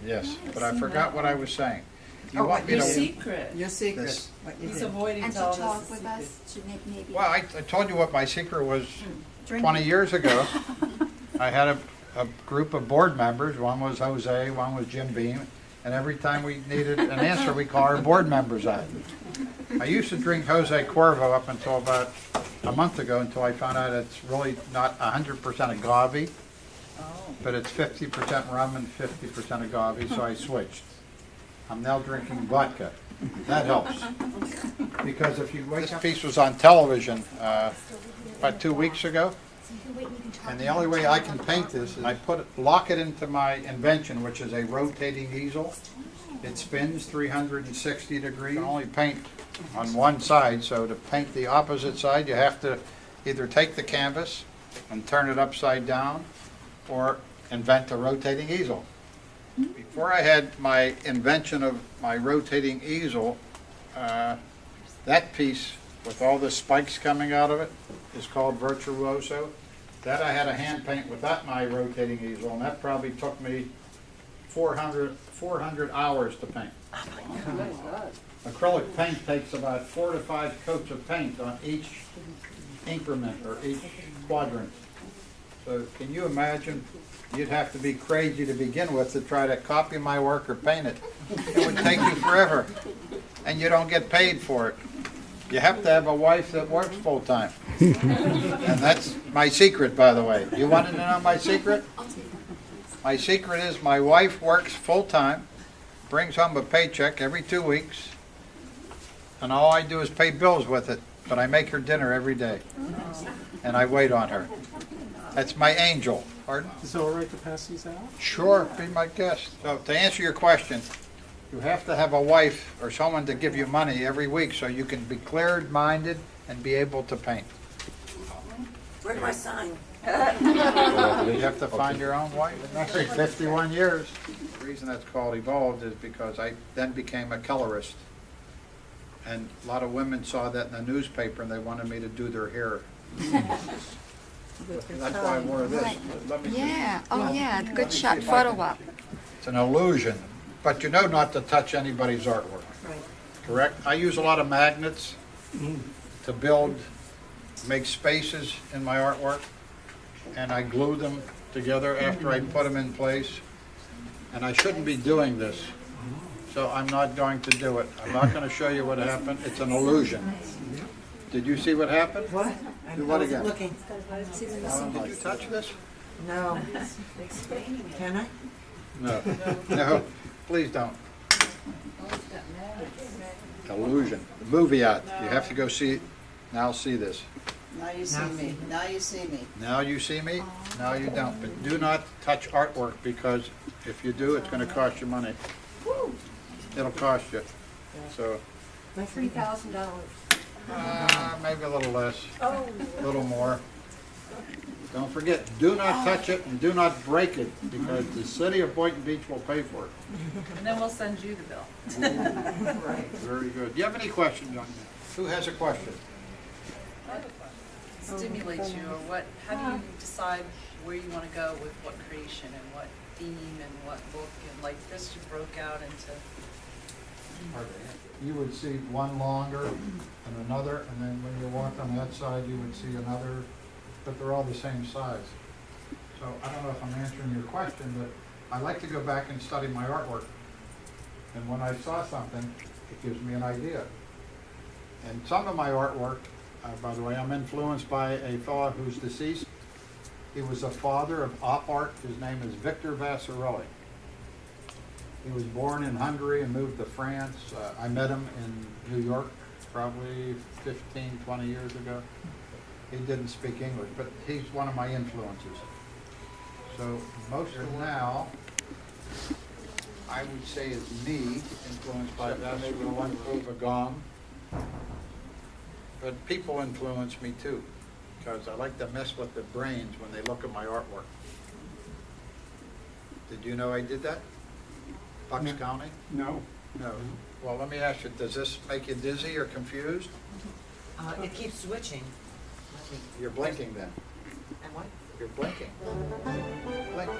Yes, but I forgot what I was saying. You Oh, want me Your to? secret. Your secret, This- what you He's did. avoiding And to telling us talk the with secret. us, to maybe. Well, I told you what my secret was Drink. 20 years ago. I had a group of board members. One was Jose, one was Jim Beam, and every time we needed an answer, we call our board members out. I used to drink Jose Cuervo up until about a month ago, until I found out it's really not 100% agave, Oh. but it's 50% rum and 50% agave, so I switched. I'm now drinking vodka. That helps. Because if you wait, this piece was on television about 2 weeks ago, and the only way I can paint this is I lock it into my invention, which is a rotating easel. It spins 360 degrees. You can only paint on one side, so to paint the opposite side, you have to either take the canvas and turn it upside down, or invent a rotating easel. Before I had my invention of my rotating easel, that piece with all the spikes coming out of it is called Virtuoso. That I had to hand paint without my rotating easel, and that probably took me 400 hours to paint. Acrylic paint takes about 4 to 5 coats of paint on each increment or each quadrant. So can you imagine? You'd have to be crazy to begin with to try to copy my work or paint it. It would take you forever, and you don't get paid for it. You have to have a wife that works full-time. And that's my secret, by the way. You wanted to know my secret? My secret is my wife works full-time, brings home a paycheck every 2 weeks, and all I do is pay bills with it, but I make her dinner every day, and I wait on her. That's my angel. Pardon? Is it all right to pass these out? Sure, be my guest. So to answer your question, you have to have a wife or someone to give you money every week so you can be clear-minded and be able to paint. Where's my sign? You have to find your own wife. Actually, 51 years. The reason that's called evolved is because I then became a colorist. And a lot of women saw that in the newspaper and they wanted me to do their hair. That's why I wore this. Let me just- Yeah, oh yeah, good shot, photo op. It's an illusion, but you know not to touch anybody's artwork, Right. correct? I use a lot of magnets to make spaces in my artwork, and I glue them together after I put them in place. And I shouldn't be doing this, so I'm not going to do it. I'm not going to show you what happened. It's an illusion. Did you see what happened? What? I Do what wasn't again? looking. Did you touch this? No. Can I? No. No, please don't. Illusion. The movie out. You have to go see, now see this. Now you see me. Now you see me. Now you see me, now you don't. But do not touch artwork, because if you do, it's going to cost you money. It'll cost you. So, $3,000. maybe a little less, a little more. Don't forget, do not touch it and do not break it, because the city of Boynton Beach will pay for it. And then we'll send you the bill. Very good. Do you have any questions on that? Who has a question? Stimulates you, or what? How do you decide where you want to go with what creation and what theme and what book? And like this, you broke out into. You would see one longer and another, and then when you walked on that side, you would see another, but they're all the same size. So I don't know if I'm answering your question, but I like to go back and study my artwork. And when I saw something, it gives me an idea. And some of my artwork, by the way, I'm influenced by a fellow who's deceased. He was a father of op art. His name is Victor Vassarelli. He was born in Hungary and moved to France. I met him in New York probably 15, 20 years ago. He didn't speak English, but he's one of my influences. So most of now, I would say is me, influenced by Vassarelli, a gong. But people influence me too, because I like to mess with their brains when they look at my artwork. Did you know I did that? Bucks County? No. No. Well, let me ask you, does this make you dizzy or confused? It keeps switching. You're blinking then. And what? You're blinking. Blink.